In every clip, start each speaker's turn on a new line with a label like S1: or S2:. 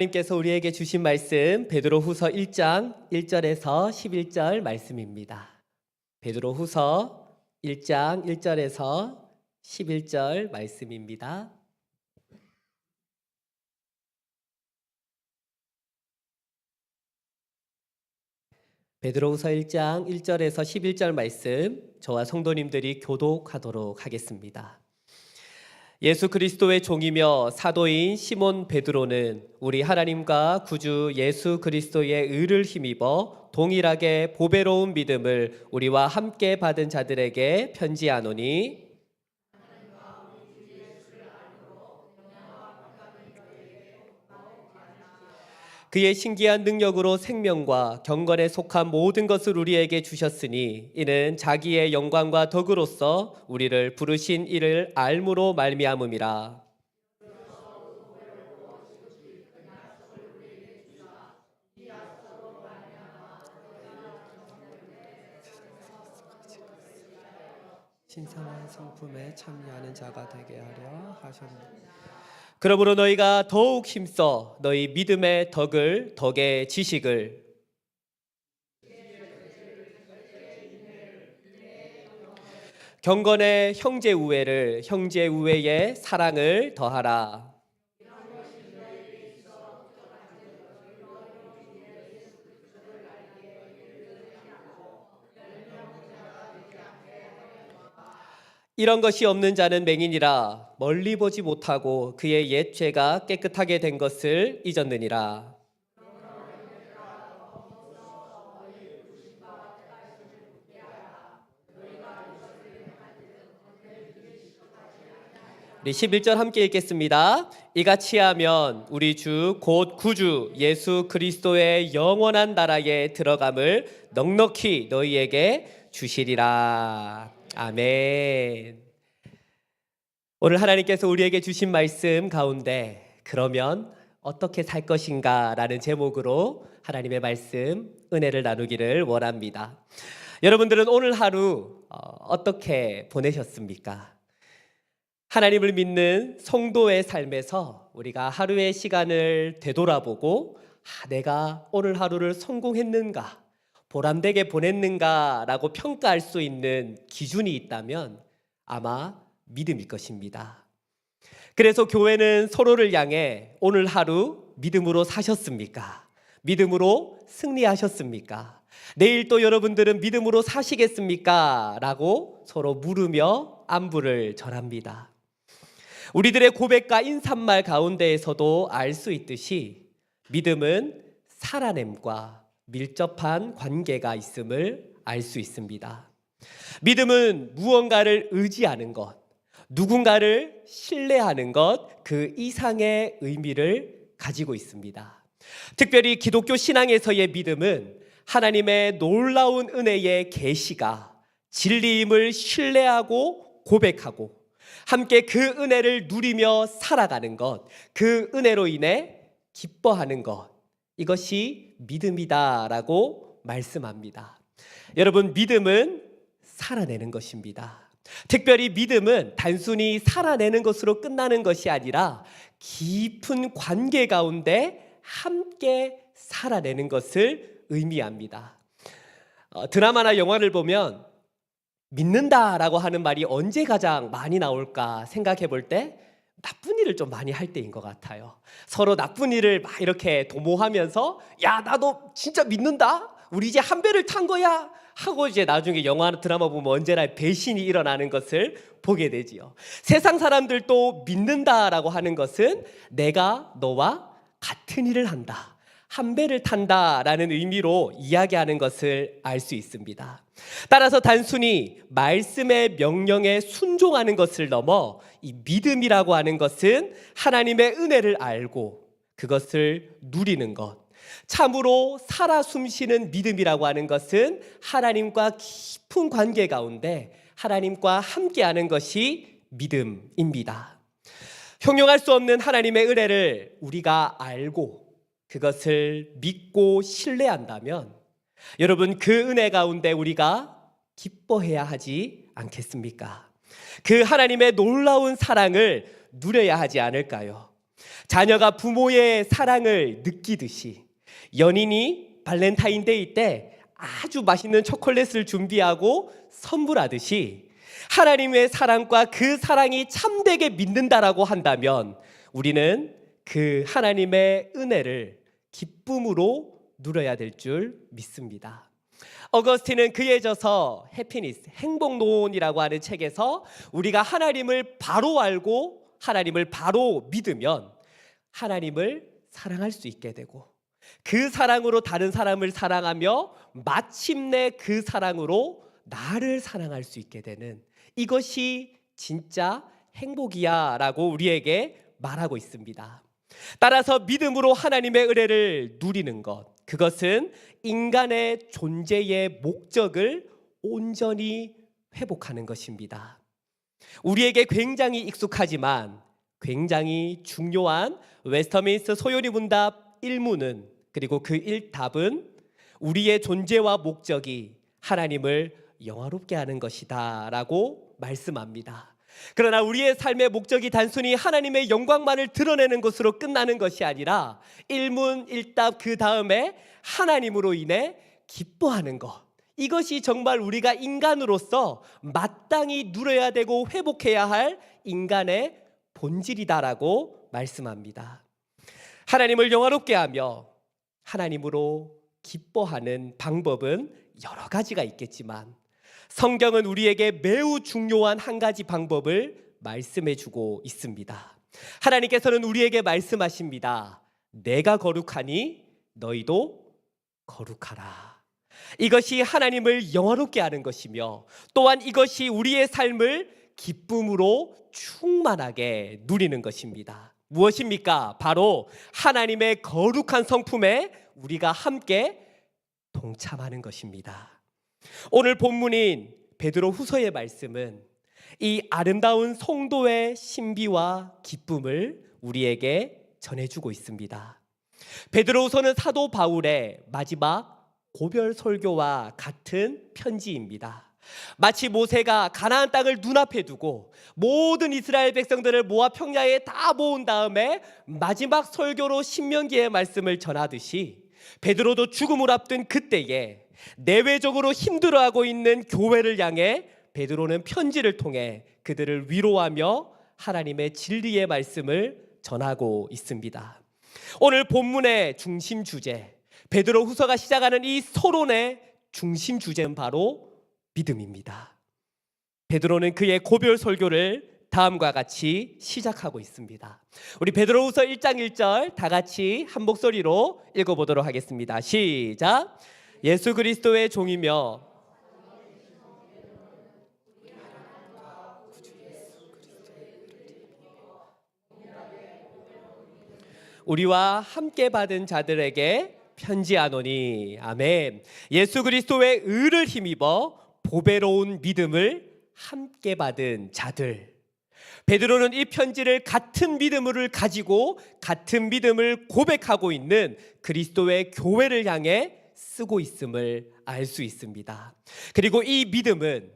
S1: 하나님께서 우리에게 주신 말씀 베드로후서 1장 1절에서 11절 말씀입니다. 베드로후서 1장 1절에서 11절 말씀입니다. 베드로후서 1장 1절에서 11절 말씀 저와 성도님들이 교독하도록 하겠습니다. 예수 그리스도의 종이며 사도인 시몬 베드로는 우리 하나님과 구주 예수 그리스도의 의를 힘입어 동일하게 보배로운 믿음을 우리와 함께 받은 자들에게 편지하노니 그의 신기한 능력으로 생명과 경건에 속한 모든 것을 우리에게 주셨으니 이는 자기의 영광과 덕으로서 우리를 부르신 이를 알므로 말미암음이라. 신성한 성품에 참여하는 자가 되게 하려 하셨느니라. 그러므로 너희가 더욱 힘써 너희 믿음의 덕의 지식을 경건의 형제 우애를 형제 우애의 사랑을 더하라. 이런 것이 없는 자는 맹인이라 멀리 보지 못하고 그의 옛 죄가 깨끗하게 된 것을 잊었느니라. 우리 11절 함께 읽겠습니다. 이같이 하면 우리 주 곧 구주 예수 그리스도의 영원한 나라에 들어감을 넉넉히 너희에게 주시리라. 아멘. 오늘 하나님께서 우리에게 주신 말씀 가운데 그러면 어떻게 살 것인가 라는 제목으로 하나님의 말씀 은혜를 나누기를 원합니다. 여러분들은 오늘 하루 어떻게 보내셨습니까? 하나님을 믿는 성도의 삶에서 우리가 하루의 시간을 되돌아보고 내가 오늘 하루를 성공했는가, 보람되게 보냈는가라고 평가할 수 있는 기준이 있다면 아마 믿음일 것입니다. 그래서 교회는 서로를 향해 오늘 하루 믿음으로 사셨습니까? 믿음으로 승리하셨습니까? 내일 또 여러분들은 믿음으로 사시겠습니까? 라고 서로 물으며 안부를 전합니다. 우리들의 고백과 인사말 가운데에서도 알 수 있듯이 믿음은 살아냄과 밀접한 관계가 있음을 알 수 있습니다. 믿음은 무언가를 의지하는 것, 누군가를 신뢰하는 것, 그 이상의 의미를 가지고 있습니다. 특별히 기독교 신앙에서의 믿음은 하나님의 놀라운 은혜의 계시가 진리임을 신뢰하고 고백하고 함께 그 은혜를 누리며 살아가는 것, 그 은혜로 인해 기뻐하는 것, 이것이 믿음이다라고 말씀합니다. 여러분, 믿음은 살아내는 것입니다. 특별히 믿음은 단순히 살아내는 것으로 끝나는 것이 아니라 깊은 관계 가운데 함께 살아내는 것을 의미합니다. 드라마나 영화를 보면 믿는다라고 하는 말이 언제 가장 많이 나올까 생각해 볼 때 나쁜 일을 좀 많이 할 때인 것 같아요. 서로 나쁜 일을 막 이렇게 도모하면서 야, 나도 진짜 믿는다, 우리 이제 한 배를 탄 거야 하고 이제 나중에 영화나 드라마 보면 언제나 배신이 일어나는 것을 보게 되지요. 세상 사람들도 믿는다라고 하는 것은 내가 너와 같은 일을 한다, 한 배를 탄다라는 의미로 이야기하는 것을 알 수 있습니다. 따라서 단순히 말씀의 명령에 순종하는 것을 넘어 이 믿음이라고 하는 것은 하나님의 은혜를 알고 그것을 누리는 것, 참으로 살아 숨쉬는 믿음이라고 하는 것은 하나님과 깊은 관계 가운데 하나님과 함께하는 것이 믿음입니다. 형용할 수 없는 하나님의 은혜를 우리가 알고 그것을 믿고 신뢰한다면 여러분, 그 은혜 가운데 우리가 기뻐해야 하지 않겠습니까? 그 하나님의 놀라운 사랑을 누려야 하지 않을까요? 자녀가 부모의 사랑을 느끼듯이 연인이 발렌타인데이 때 아주 맛있는 초콜릿을 준비하고 선물하듯이 하나님의 사랑과 그 사랑이 참되게 믿는다라고 한다면 우리는 그 하나님의 은혜를 기쁨으로 누려야 될 줄 믿습니다. 어거스틴은 그에 져서 해피니스, 행복론이라고 하는 책에서 우리가 하나님을 바로 알고 하나님을 바로 믿으면 하나님을 사랑할 수 있게 되고 그 사랑으로 다른 사람을 사랑하며 마침내 그 사랑으로 나를 사랑할 수 있게 되는, 이것이 진짜 행복이야 라고 우리에게 말하고 있습니다. 따라서 믿음으로 하나님의 은혜를 누리는 것, 그것은 인간의 존재의 목적을 온전히 회복하는 것입니다. 우리에게 굉장히 익숙하지만 굉장히 중요한 웨스터민스터 소요리 문답 1문은, 그리고 그 1답은 우리의 존재와 목적이 하나님을 영화롭게 하는 것이다 라고 말씀합니다. 그러나 우리의 삶의 목적이 단순히 하나님의 영광만을 드러내는 것으로 끝나는 것이 아니라 1문 1답 그 다음에 하나님으로 인해 기뻐하는 것, 이것이 정말 우리가 인간으로서 마땅히 누려야 되고 회복해야 할 인간의 본질이다라고 말씀합니다. 하나님을 영화롭게 하며 하나님으로 기뻐하는 방법은 여러 가지가 있겠지만 성경은 우리에게 매우 중요한 한 가지 방법을 말씀해 주고 있습니다. 하나님께서는 우리에게 말씀하십니다. 내가 거룩하니 너희도 거룩하라. 이것이 하나님을 영화롭게 하는 것이며 또한 이것이 우리의 삶을 기쁨으로 충만하게 누리는 것입니다. 무엇입니까? 바로 하나님의 거룩한 성품에 우리가 함께 동참하는 것입니다. 오늘 본문인 베드로 후서의 말씀은 이 아름다운 성도의 신비와 기쁨을 우리에게 전해주고 있습니다. 베드로 후서는 사도 바울의 마지막 고별 설교와 같은 편지입니다. 마치 모세가 가나안 땅을 눈앞에 두고 모든 이스라엘 백성들을 모아 평야에 다 모은 다음에 마지막 설교로 신명기의 말씀을 전하듯이 베드로도 죽음을 앞둔 그때에 내외적으로 힘들어하고 있는 교회를 향해 베드로는 편지를 통해 그들을 위로하며 하나님의 진리의 말씀을 전하고 있습니다. 오늘 본문의 중심 주제, 베드로 후서가 시작하는 이 서론의 중심 주제는 바로 믿음입니다. 베드로는 그의 고별 설교를 다음과 같이 시작하고 있습니다. 우리 베드로후서 1장 1절 다 같이 한 목소리로 읽어보도록 하겠습니다. 시작. 예수 그리스도의 종이며 우리와 함께 받은 자들에게 편지하노니. 아멘. 예수 그리스도의 의를 힘입어 보배로운 믿음을 함께 받은 자들. 베드로는 이 편지를 같은 믿음을 가지고 같은 믿음을 고백하고 있는 그리스도의 교회를 향해 쓰고 있음을 알 수 있습니다. 그리고 이 믿음은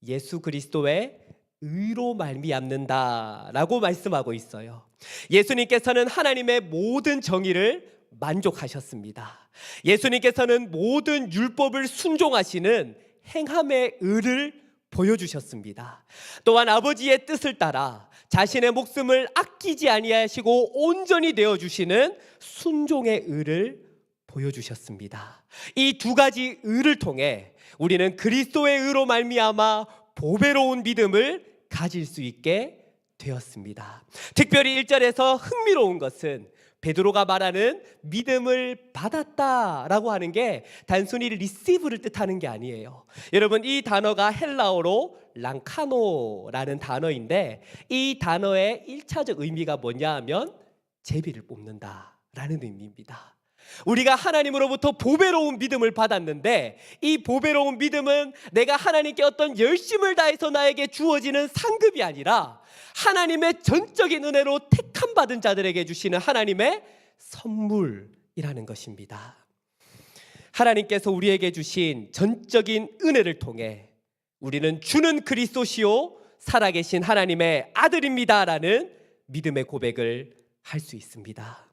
S1: 예수 그리스도의 의로 말미암는다라고 말씀하고 있어요. 예수님께서는 하나님의 모든 정의를 만족하셨습니다. 예수님께서는 모든 율법을 순종하시는 행함의 의를 보여주셨습니다. 또한 아버지의 뜻을 따라 자신의 목숨을 아끼지 아니하시고 온전히 내어주시는 순종의 의를 보여주셨습니다. 이 두 가지 의를 통해 우리는 그리스도의 의로 말미암아 보배로운 믿음을 가질 수 있게 되었습니다. 특별히 1절에서 흥미로운 것은 베드로가 말하는 믿음을 받았다라고 하는 게 단순히 리시브를 뜻하는 게 아니에요. 여러분, 이 단어가 헬라어로 랑카노라는 단어인데 이 단어의 1차적 의미가 뭐냐 하면 제비를 뽑는다라는 의미입니다. 우리가 하나님으로부터 보배로운 믿음을 받았는데 이 보배로운 믿음은 내가 하나님께 어떤 열심을 다해서 나에게 주어지는 상급이 아니라 하나님의 전적인 은혜로 택함 받은 자들에게 주시는 하나님의 선물이라는 것입니다. 하나님께서 우리에게 주신 전적인 은혜를 통해 우리는 주는 그리스도시요 살아계신 하나님의 아들입니다라는 믿음의 고백을 할 수 있습니다.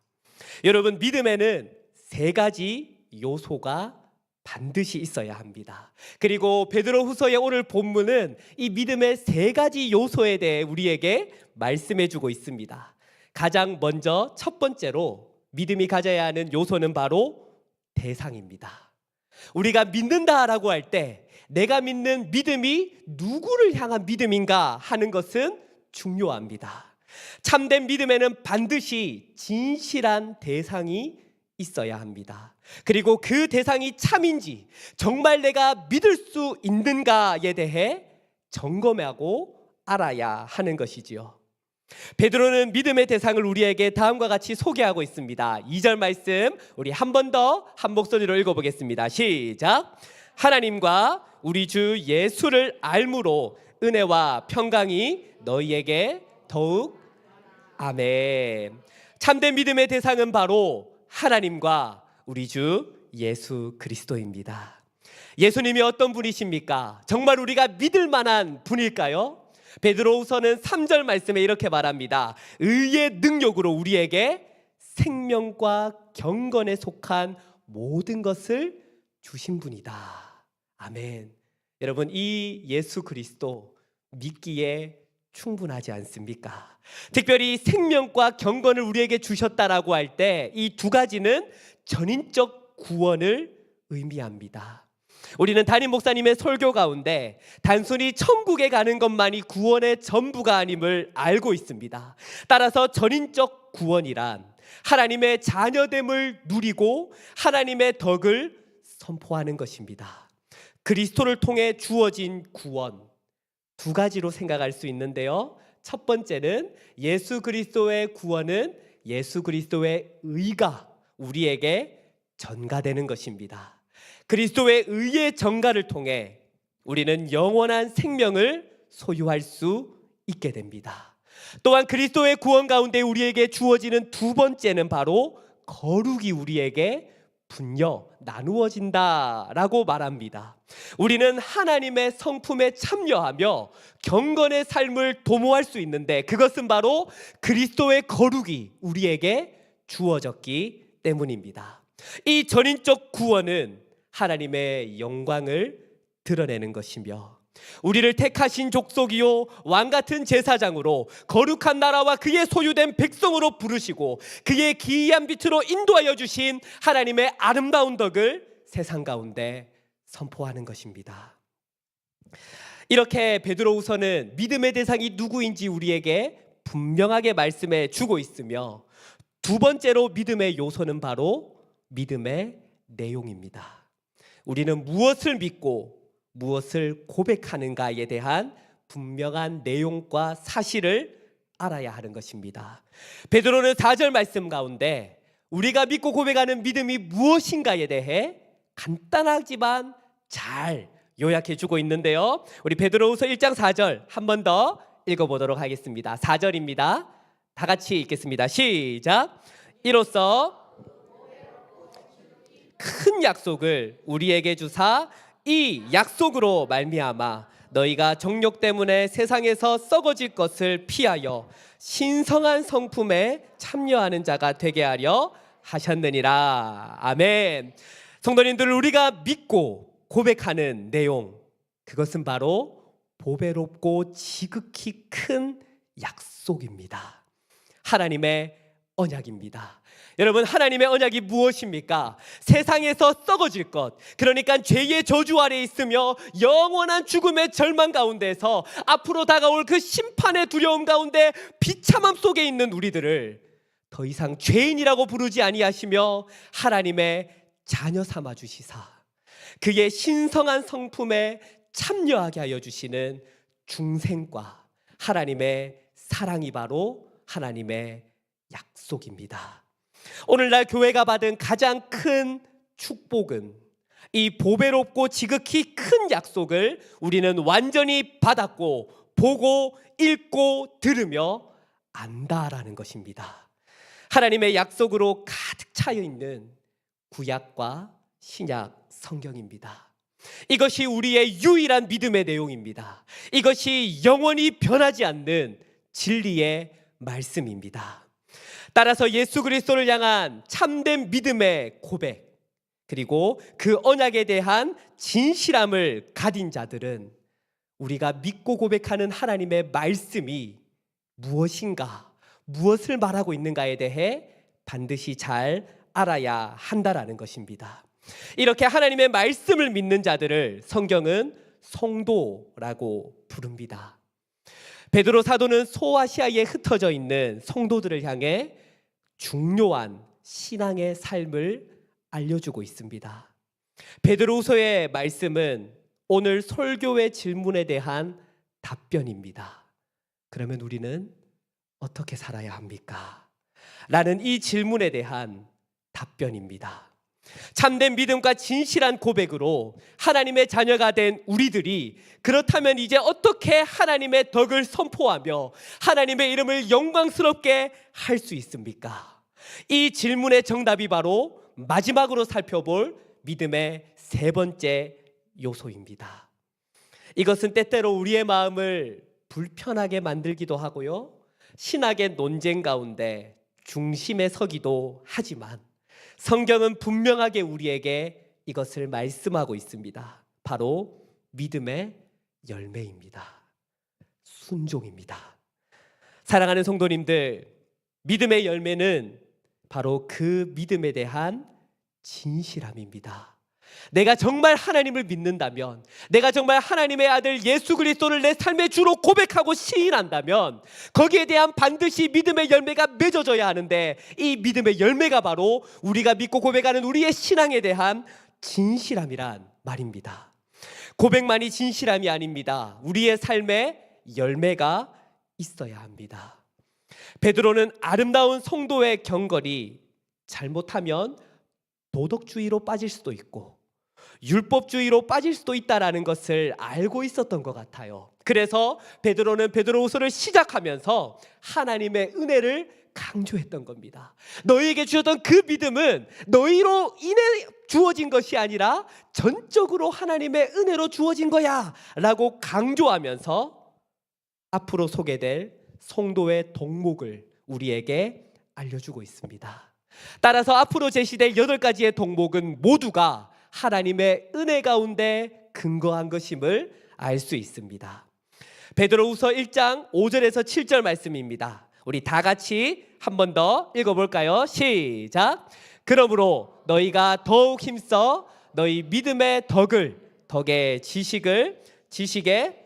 S1: 여러분, 믿음에는 세 가지 요소가 반드시 있어야 합니다. 그리고 베드로후서의 오늘 본문은 이 믿음의 세 가지 요소에 대해 우리에게 말씀해 주고 있습니다. 가장 먼저 첫 번째로 믿음이 가져야 하는 요소는 바로 대상입니다. 우리가 믿는다라고 할 때 내가 믿는 믿음이 누구를 향한 믿음인가 하는 것은 중요합니다. 참된 믿음에는 반드시 진실한 대상이 있어야 합니다. 그리고 그 대상이 참인지 정말 내가 믿을 수 있는가에 대해 점검하고 알아야 하는 것이지요. 베드로는 믿음의 대상을 우리에게 다음과 같이 소개하고 있습니다. 2절 말씀 우리 한 번 더 한 목소리로 읽어보겠습니다. 시작. 하나님과 우리 주 예수를 알므로 은혜와 평강이 너희에게 더욱. 아멘. 참된 믿음의 대상은 바로 하나님과 우리 주 예수 그리스도입니다. 예수님이 어떤 분이십니까? 정말 우리가 믿을 만한 분일까요? 베드로후서는 3절 말씀에 이렇게 말합니다. 의의 능력으로 우리에게 생명과 경건에 속한 모든 것을 주신 분이다. 아멘. 여러분, 이 예수 그리스도 믿기에 충분하지 않습니까? 특별히 생명과 경건을 우리에게 주셨다라고 할 때 이 두 가지는 전인적 구원을 의미합니다. 우리는 담임 목사님의 설교 가운데 단순히 천국에 가는 것만이 구원의 전부가 아님을 알고 있습니다. 따라서 전인적 구원이란 하나님의 자녀됨을 누리고 하나님의 덕을 선포하는 것입니다. 그리스도를 통해 주어진 구원 두 가지로 생각할 수 있는데요. 첫 번째는 예수 그리스도의 구원은 예수 그리스도의 의가 우리에게 전가되는 것입니다. 그리스도의 의의 전가를 통해 우리는 영원한 생명을 소유할 수 있게 됩니다. 또한 그리스도의 구원 가운데 우리에게 주어지는 두 번째는 바로 거룩이 우리에게 분여 나누어진다라고 말합니다. 우리는 하나님의 성품에 참여하며 경건의 삶을 도모할 수 있는데 그것은 바로 그리스도의 거룩이 우리에게 주어졌기 때문입니다. 이 전인적 구원은 하나님의 영광을 드러내는 것이며 우리를 택하신 족속이요 왕같은 제사장으로 거룩한 나라와 그의 소유된 백성으로 부르시고 그의 기이한 빛으로 인도하여 주신 하나님의 아름다운 덕을 세상 가운데 선포하는 것입니다. 이렇게 베드로후서는 믿음의 대상이 누구인지 우리에게 분명하게 말씀해 주고 있으며 두 번째로 믿음의 요소는 바로 믿음의 내용입니다. 우리는 무엇을 믿고 무엇을 고백하는가에 대한 분명한 내용과 사실을 알아야 하는 것입니다. 베드로는 4절 말씀 가운데 우리가 믿고 고백하는 믿음이 무엇인가에 대해 간단하지만 잘 요약해 주고 있는데요. 우리 베드로후서 1장 4절 한 번 더 읽어보도록 하겠습니다. 4절입니다. 다 같이 읽겠습니다. 시작. 이로써 큰 약속을 우리에게 주사 이 약속으로 말미암아 너희가 정욕 때문에 세상에서 썩어질 것을 피하여 신성한 성품에 참여하는 자가 되게 하려 하셨느니라. 아멘. 성도님들, 우리가 믿고 고백하는 내용, 그것은 바로 보배롭고 지극히 큰 약속입니다. 하나님의 언약입니다. 여러분, 하나님의 언약이 무엇입니까? 세상에서 썩어질 것, 그러니까 죄의 저주 아래 있으며 영원한 죽음의 절망 가운데서 앞으로 다가올 그 심판의 두려움 가운데 비참함 속에 있는 우리들을 더 이상 죄인이라고 부르지 아니하시며 하나님의 자녀 삼아 주시사 그의 신성한 성품에 참여하게 하여 주시는 중생과 하나님의 사랑이 바로 하나님의 약속입니다. 오늘날 교회가 받은 가장 큰 축복은 이 보배롭고 지극히 큰 약속을 우리는 완전히 받았고 보고 읽고 들으며 안다라는 것입니다. 하나님의 약속으로 가득 차여 있는 구약과 신약 성경입니다. 이것이 우리의 유일한 믿음의 내용입니다. 이것이 영원히 변하지 않는 진리의 말씀입니다. 따라서 예수 그리스도를 향한 참된 믿음의 고백, 그리고 그 언약에 대한 진실함을 가진 자들은 우리가 믿고 고백하는 하나님의 말씀이 무엇인가, 무엇을 말하고 있는가에 대해 반드시 잘 알아야 한다라는 것입니다. 이렇게 하나님의 말씀을 믿는 자들을 성경은 성도라고 부릅니다. 베드로 사도는 소아시아에 흩어져 있는 성도들을 향해 중요한 신앙의 삶을 알려주고 있습니다. 베드로후서의 말씀은 오늘 설교의 질문에 대한 답변입니다. 그러면 우리는 어떻게 살아야 합니까? 라는 이 질문에 대한 답변입니다. 참된 믿음과 진실한 고백으로 하나님의 자녀가 된 우리들이 그렇다면 이제 어떻게 하나님의 덕을 선포하며 하나님의 이름을 영광스럽게 할 수 있습니까? 이 질문의 정답이 바로 마지막으로 살펴볼 믿음의 세 번째 요소입니다. 이것은 때때로 우리의 마음을 불편하게 만들기도 하고요, 신학의 논쟁 가운데 중심에 서기도 하지만 성경은 분명하게 우리에게 이것을 말씀하고 있습니다. 바로 믿음의 열매입니다. 순종입니다. 사랑하는 성도님들, 믿음의 열매는 바로 그 믿음에 대한 진실함입니다. 내가 정말 하나님을 믿는다면, 내가 정말 하나님의 아들 예수 그리스도를 내 삶의 주로 고백하고 시인한다면 거기에 대한 반드시 믿음의 열매가 맺어져야 하는데, 이 믿음의 열매가 바로 우리가 믿고 고백하는 우리의 신앙에 대한 진실함이란 말입니다. 고백만이 진실함이 아닙니다. 우리의 삶에 열매가 있어야 합니다. 베드로는 아름다운 성도의 경건이 잘못하면 도덕주의로 빠질 수도 있고 율법주의로 빠질 수도 있다라는 것을 알고 있었던 것 같아요. 그래서 베드로는 베드로후서를 시작하면서 하나님의 은혜를 강조했던 겁니다. 너희에게 주셨던 그 믿음은 너희로 인해 주어진 것이 아니라 전적으로 하나님의 은혜로 주어진 거야 라고 강조하면서 앞으로 소개될 성도의 덕목을 우리에게 알려주고 있습니다. 따라서 앞으로 제시될 8가지의 덕목은 모두가 하나님의 은혜 가운데 근거한 것임을 알 수 있습니다. 베드로후서 1장 5절에서 7절 말씀입니다. 우리 다 같이 한 번 더 읽어볼까요? 시작. 그러므로 너희가 더욱 힘써 너희 믿음의 덕을, 덕의 지식을, 지식의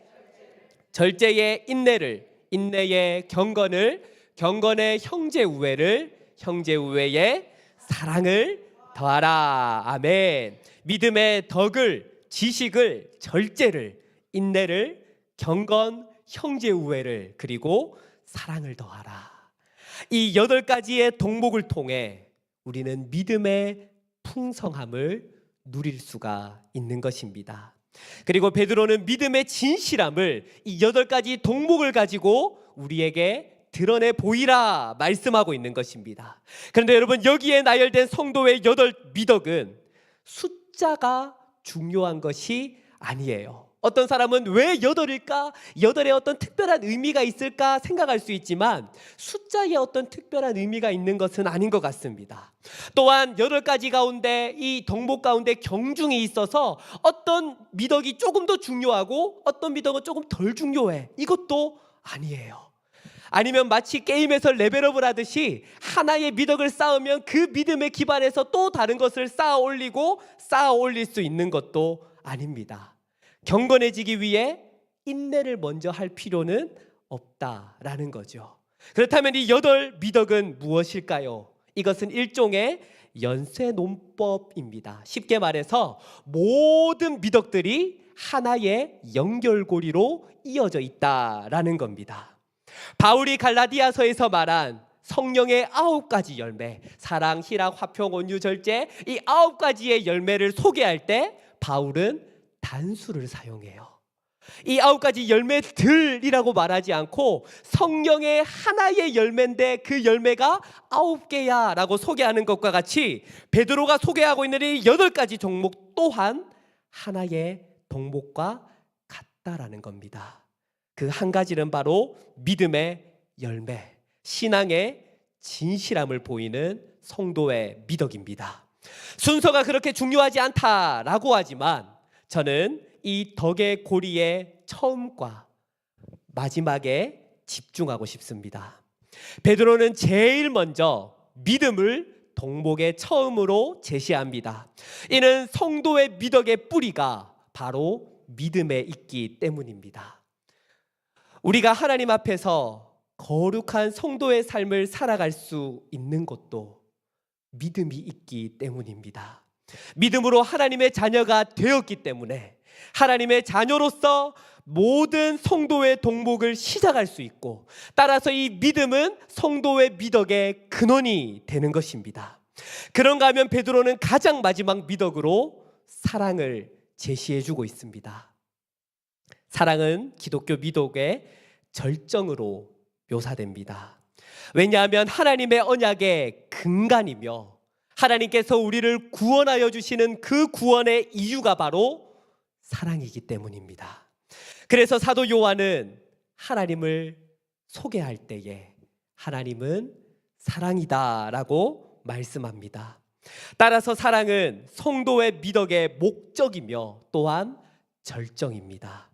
S1: 절제의 인내를, 인내의 경건을, 경건의 형제 우애를, 형제 우애의 사랑을 더하라. 아멘. 믿음의 덕을, 지식을, 절제를, 인내를, 경건, 형제 우애를, 그리고 사랑을 더하라. 이 8가지의 덕목을 통해 우리는 믿음의 풍성함을 누릴 수가 있는 것입니다. 그리고 베드로는 믿음의 진실함을 이 8가지 덕목을 가지고 우리에게 드러내 보이라 말씀하고 있는 것입니다. 그런데 여러분, 여기에 나열된 성도의 8미덕은 숫자가 중요한 것이 아니에요. 어떤 사람은 왜 8일까? 8에 어떤 특별한 의미가 있을까 생각할 수 있지만 숫자에 어떤 특별한 의미가 있는 것은 아닌 것 같습니다. 또한 8가지 가운데 이 덕목 가운데 경중이 있어서 어떤 미덕이 조금 더 중요하고 어떤 미덕은 조금 덜 중요해, 이것도 아니에요. 아니면 마치 게임에서 레벨업을 하듯이 하나의 미덕을 쌓으면 그 믿음에 기반해서 또 다른 것을 쌓아 올릴 수 있는 것도 아닙니다. 경건해지기 위해 인내를 먼저 할 필요는 없다라는 거죠. 그렇다면 이 8미덕은 무엇일까요? 이것은 일종의 연쇄논법입니다. 쉽게 말해서 모든 미덕들이 하나의 연결고리로 이어져 있다라는 겁니다. 바울이 갈라디아서에서 말한 성령의 9가지 열매, 사랑, 희락, 화평, 온유, 절제, 이 9가지의 열매를 소개할 때 바울은 단수를 사용해요. 이 9가지 열매들이라고 말하지 않고 성령의 하나의 열매인데 그 열매가 9개야 라고 소개하는 것과 같이 베드로가 소개하고 있는 이 8가지 종목 또한 하나의 덕목과 같다라는 겁니다. 그 한 가지는 바로 믿음의 열매, 신앙의 진실함을 보이는 성도의 미덕입니다. 순서가 그렇게 중요하지 않다라고 하지만 저는 이 덕의 고리의 처음과 마지막에 집중하고 싶습니다. 베드로는 제일 먼저 믿음을 동목의 처음으로 제시합니다. 이는 성도의 미덕의 뿌리가 바로 믿음에 있기 때문입니다. 우리가 하나님 앞에서 거룩한 성도의 삶을 살아갈 수 있는 것도 믿음이 있기 때문입니다. 믿음으로 하나님의 자녀가 되었기 때문에 하나님의 자녀로서 모든 성도의 동목을 시작할 수 있고, 따라서 이 믿음은 성도의 미덕의 근원이 되는 것입니다. 그런가 하면 베드로는 가장 마지막 미덕으로 사랑을 제시해주고 있습니다. 사랑은 기독교 미덕의 절정으로 묘사됩니다. 왜냐하면 하나님의 언약의 근간이며 하나님께서 우리를 구원하여 주시는 그 구원의 이유가 바로 사랑이기 때문입니다. 그래서 사도 요한은 하나님을 소개할 때에 하나님은 사랑이다라고 말씀합니다. 따라서 사랑은 성도의 미덕의 목적이며 또한 절정입니다.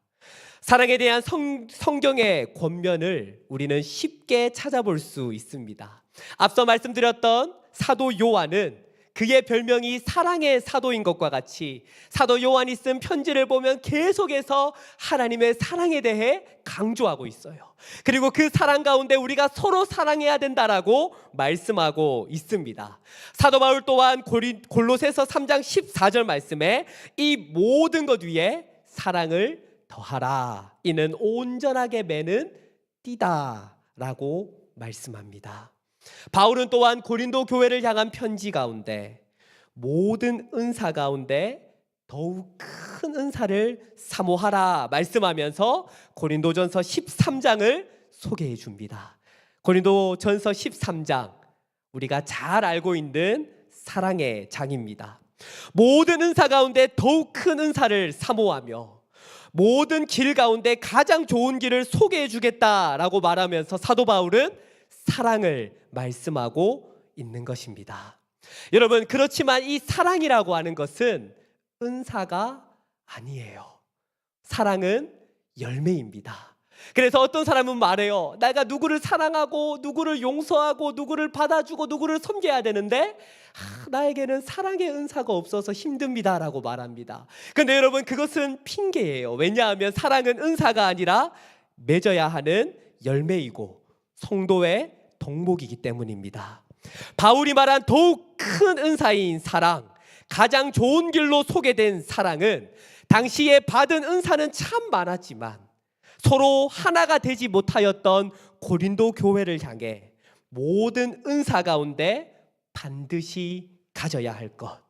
S1: 사랑에 대한 성경의 권면을 우리는 쉽게 찾아볼 수 있습니다. 앞서 말씀드렸던 사도 요한은 그의 별명이 사랑의 사도인 것과 같이 사도 요한이 쓴 편지를 보면 계속해서 하나님의 사랑에 대해 강조하고 있어요. 그리고 그 사랑 가운데 우리가 서로 사랑해야 된다라고 말씀하고 있습니다. 사도 바울 또한 골로새서 3장 14절 말씀에 이 모든 것 위에 사랑을 더하라. 이는 온전하게 매는 띠다라고 말씀합니다. 바울은 또한 고린도 교회를 향한 편지 가운데 모든 은사 가운데 더욱 큰 은사를 사모하라 말씀하면서 고린도전서 13장을 소개해 줍니다. 고린도전서 13장, 우리가 잘 알고 있는 사랑의 장입니다. 모든 은사 가운데 더욱 큰 은사를 사모하며 모든 길 가운데 가장 좋은 길을 소개해 주겠다라고 말하면서 사도 바울은 사랑을 말씀하고 있는 것입니다. 여러분, 그렇지만 이 사랑이라고 하는 것은 은사가 아니에요. 사랑은 열매입니다. 그래서 어떤 사람은 말해요. 내가 누구를 사랑하고 누구를 용서하고 누구를 받아주고 누구를 섬겨야 되는데 나에게는 사랑의 은사가 없어서 힘듭니다라고 말합니다. 그런데 여러분, 그것은 핑계예요. 왜냐하면 사랑은 은사가 아니라 맺어야 하는 열매이고 성도의 덕목이기 때문입니다. 바울이 말한 더욱 큰 은사인 사랑, 가장 좋은 길로 소개된 사랑은 당시에 받은 은사는 참 많았지만 서로 하나가 되지 못하였던 고린도 교회를 향해 모든 은사 가운데 반드시 가져야 할 것,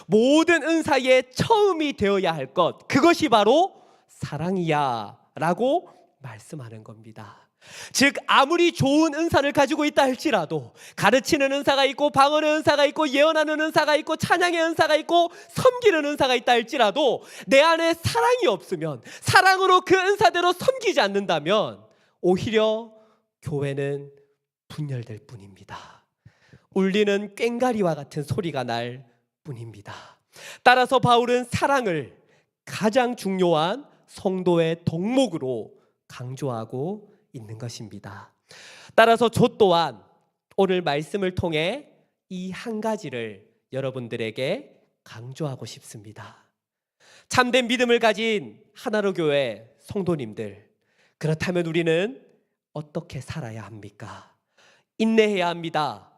S1: 모든 은사의 처음이 되어야 할 것, 그것이 바로 사랑이야 라고 말씀하는 겁니다. 즉, 아무리 좋은 은사를 가지고 있다 할지라도, 가르치는 은사가 있고 방언의 은사가 있고 예언하는 은사가 있고 찬양의 은사가 있고 섬기는 은사가 있다 할지라도 내 안에 사랑이 없으면, 사랑으로 그 은사대로 섬기지 않는다면 오히려 교회는 분열될 뿐입니다. 울리는 꽹과리와 같은 소리가 날 뿐입니다. 따라서 바울은 사랑을 가장 중요한 성도의 덕목으로 강조하고 있는 것입니다. 따라서 저 또한 오늘 말씀을 통해 이 한 가지를 여러분들에게 강조하고 싶습니다. 참된 믿음을 가진 하나로 교회 성도님들, 그렇다면 우리는 어떻게 살아야 합니까? 인내해야 합니다.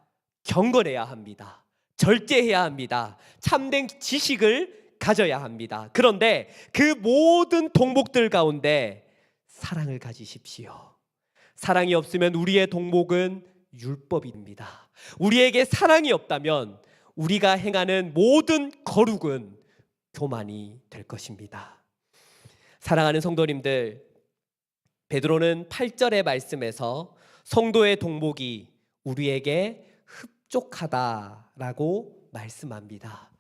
S1: 경건해야 합니다. 절제해야 합니다. 참된 지식을 가져야 합니다. 그런데 그 모든 덕목들 가운데 사랑을 가지십시오. 사랑이 없으면 우리의 덕목은 율법입니다. 우리에게 사랑이 없다면 우리가 행하는 모든 거룩은 교만이 될 것입니다. 사랑하는 성도님들, 베드로는 8절의 말씀에서 성도의 덕목이 우리에게 흡족하다라고 말씀합니다.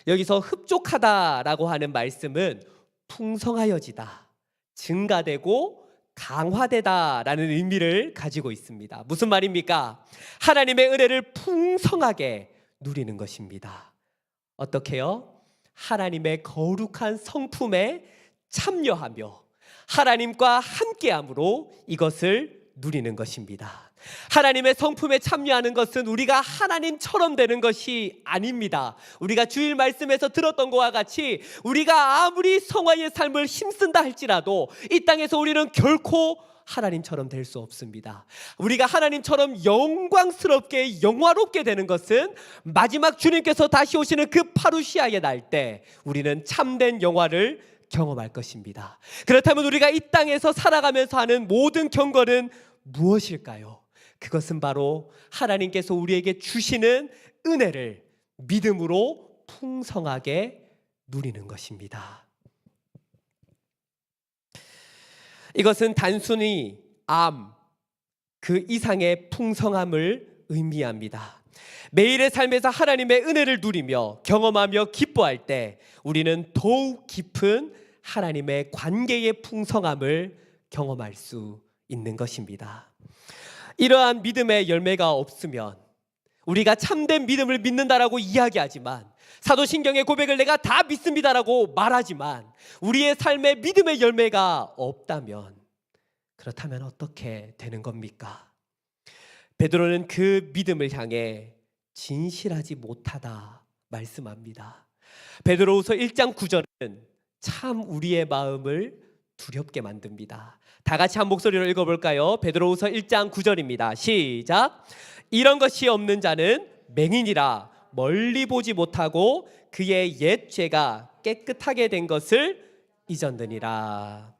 S1: 여기서 흡족하다라고 하는 말씀은 풍성하여지다, 증가되고 강화되다라는 의미를 가지고 있습니다. 무슨 말입니까? 하나님의 은혜를 풍성하게 누리는 것입니다. 어떻게요? 하나님의 거룩한 성품에 참여하며 하나님과 함께함으로 이것을 누리는 것입니다. 하나님의 성품에 참여하는 것은 우리가 하나님처럼 되는 것이 아닙니다. 우리가 주일 말씀에서 들었던 것과 같이 우리가 아무리 성화의 삶을 힘쓴다 할지라도 이 땅에서 우리는 결코 하나님처럼 될 수 없습니다. 우리가 하나님처럼 영광스럽게 영화롭게 되는 것은 마지막 주님께서 다시 오시는 그 파루시아의 날 때 우리는 참된 영화를 경험할 것입니다. 그렇다면 우리가 이 땅에서 살아가면서 하는 모든 경건은 무엇일까요? 그것은 바로 하나님께서 우리에게 주시는 은혜를 믿음으로 풍성하게 누리는 것입니다. 이것은 단순히 그 이상의 풍성함을 의미합니다. 매일의 삶에서 하나님의 은혜를 누리며 경험하며 기뻐할 때 우리는 더욱 깊은 하나님의 관계의 풍성함을 경험할 수 있는 것입니다. 이러한 믿음의 열매가 없으면 우리가 참된 믿음을 믿는다라고 이야기하지만, 사도신경의 고백을 내가 다 믿습니다라고 말하지만 우리의 삶에 믿음의 열매가 없다면 그렇다면 어떻게 되는 겁니까? 베드로는 그 믿음을 향해 진실하지 못하다 말씀합니다. 베드로후서 1장 9절은 참 우리의 마음을 두렵게 만듭니다. 다 같이 한 목소리로 읽어볼까요? 베드로후서 1장 9절입니다. 시작. 이런 것이 없는 자는 맹인이라 멀리 보지 못하고 그의 옛 죄가 깨끗하게 된 것을 잊었느니라.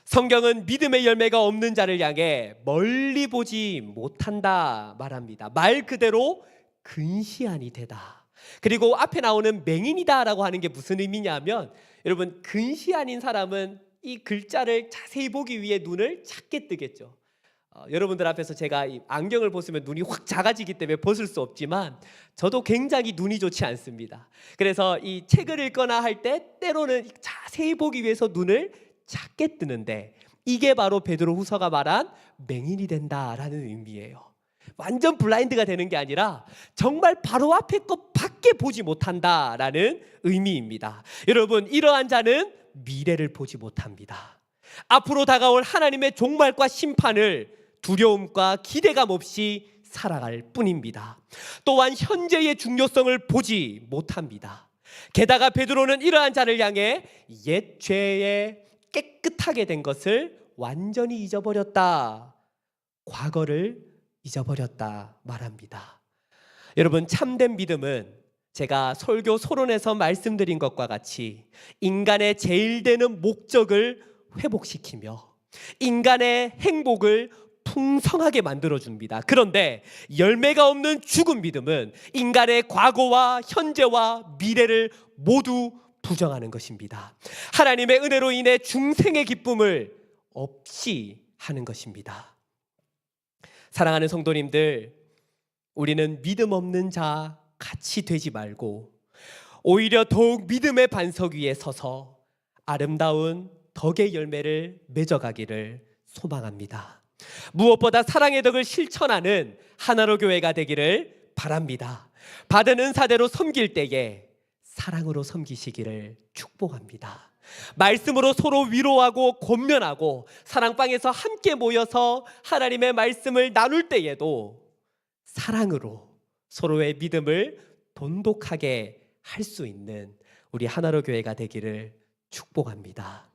S1: 성경은 믿음의 열매가 없는 자를 향해 멀리 보지 못한다 말합니다. 말 그대로 근시안이 되다. 그리고 앞에 나오는 맹인이다라고 하는 게 무슨 의미냐면, 여러분, 근시안인 사람은 이 글자를 자세히 보기 위해 눈을 작게 뜨겠죠. 여러분들 앞에서 제가 이 안경을 벗으면 눈이 확 작아지기 때문에 벗을 수 없지만 저도 굉장히 눈이 좋지 않습니다. 그래서 이 책을 읽거나 할 때 때로는 자세히 보기 위해서 눈을 작게 뜨는데, 이게 바로 베드로후서가 말한 맹인이 된다라는 의미예요. 완전 블라인드가 되는 게 아니라 정말 바로 앞에 것밖에 보지 못한다라는 의미입니다. 여러분, 이러한 자는 미래를 보지 못합니다. 앞으로 다가올 하나님의 종말과 심판을 두려움과 기대감 없이 살아갈 뿐입니다. 또한 현재의 중요성을 보지 못합니다. 게다가 베드로는 이러한 자를 향해 옛 죄에 깨끗하게 된 것을 완전히 잊어버렸다, 과거를 잊어버렸다 말합니다. 여러분, 참된 믿음은 제가 설교 소론에서 말씀드린 것과 같이 인간의 제일 되는 목적을 회복시키며 인간의 행복을 풍성하게 만들어줍니다. 그런데 열매가 없는 죽은 믿음은 인간의 과거와 현재와 미래를 모두 부정하는 것입니다. 하나님의 은혜로 인해 중생의 기쁨을 없이 하는 것입니다. 사랑하는 성도님들, 우리는 믿음 없는 자 같이 되지 말고 오히려 더욱 믿음의 반석 위에 서서 아름다운 덕의 열매를 맺어가기를 소망합니다. 무엇보다 사랑의 덕을 실천하는 하나로 교회가 되기를 바랍니다. 받은 은사대로 섬길 때에 사랑으로 섬기시기를 축복합니다. 말씀으로 서로 위로하고 권면하고 사랑방에서 함께 모여서 하나님의 말씀을 나눌 때에도 사랑으로 서로의 믿음을 돈독하게 할 수 있는 우리 하나로 교회가 되기를 축복합니다.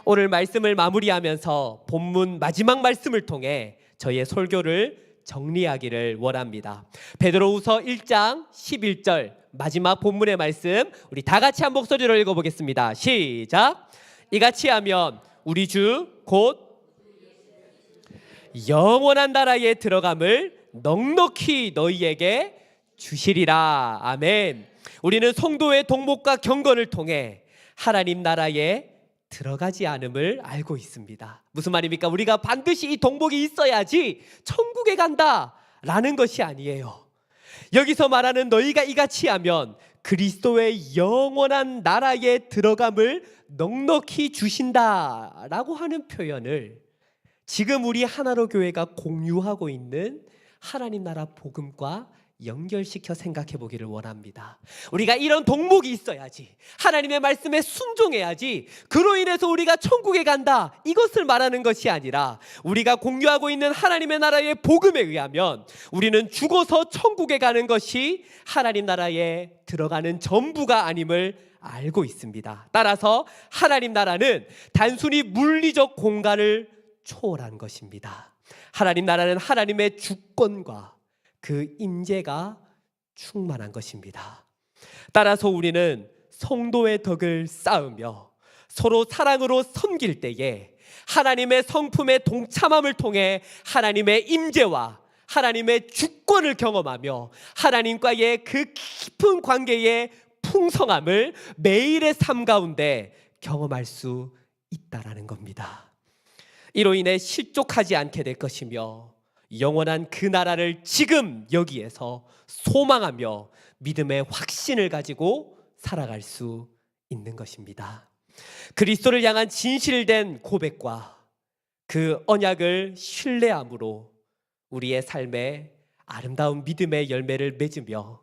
S1: 오늘 말씀을 마무리하면서 본문 마지막 말씀을 통해 저희의 설교를 정리하기를 원합니다. 베드로후서 1장 11절 마지막 본문의 말씀, 우리 다 같이 한 목소리로 읽어보겠습니다. 시작. 이같이 하면 우리 주 곧 영원한 나라에 들어감을 넉넉히 너희에게 주시리라. 아멘. 우리는 성도의 동목과 경건을 통해 하나님 나라에 들어가지 않음을 알고 있습니다. 무슨 말입니까? 우리가 반드시 이 동복이 있어야지 천국에 간다라는 것이 아니에요. 여기서 말하는 너희가 이같이 하면 그리스도의 영원한 나라에 들어감을 넉넉히 주신다라고 하는 표현을 지금 우리 하나로 교회가 공유하고 있는 하나님 나라 복음과 연결시켜 생각해 보기를 원합니다. 우리가 이런 덕목이 있어야지, 하나님의 말씀에 순종해야지, 그로 인해서 우리가 천국에 간다, 이것을 말하는 것이 아니라 우리가 공유하고 있는 하나님의 나라의 복음에 의하면 우리는 죽어서 천국에 가는 것이 하나님 나라에 들어가는 전부가 아님을 알고 있습니다. 따라서 하나님 나라는 단순히 물리적 공간을 초월한 것입니다. 하나님 나라는 하나님의 주권과 그 임재가 충만한 것입니다. 따라서 우리는 성도의 덕을 쌓으며 서로 사랑으로 섬길 때에 하나님의 성품에 동참함을 통해 하나님의 임재와 하나님의 주권을 경험하며 하나님과의 그 깊은 관계의 풍성함을 매일의 삶 가운데 경험할 수 있다라는 겁니다. 이로 인해 실족하지 않게 될 것이며 영원한 그 나라를 지금 여기에서 소망하며 믿음의 확신을 가지고 살아갈 수 있는 것입니다. 그리스도를 향한 진실된 고백과 그 언약을 신뢰함으로 우리의 삶에 아름다운 믿음의 열매를 맺으며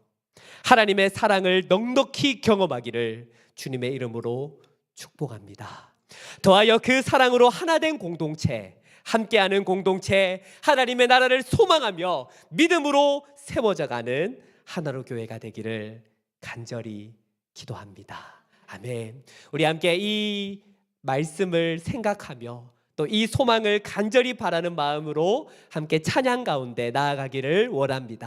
S1: 하나님의 사랑을 넉넉히 경험하기를 주님의 이름으로 축복합니다. 더하여 그 사랑으로 하나된 공동체, 함께하는 공동체, 하나님의 나라를 소망하며 믿음으로 세워져가는 하나로 교회가 되기를 간절히 기도합니다. 아멘. 우리 함께 이 말씀을 생각하며 또 이 소망을 간절히 바라는 마음으로 함께 찬양 가운데 나아가기를 원합니다.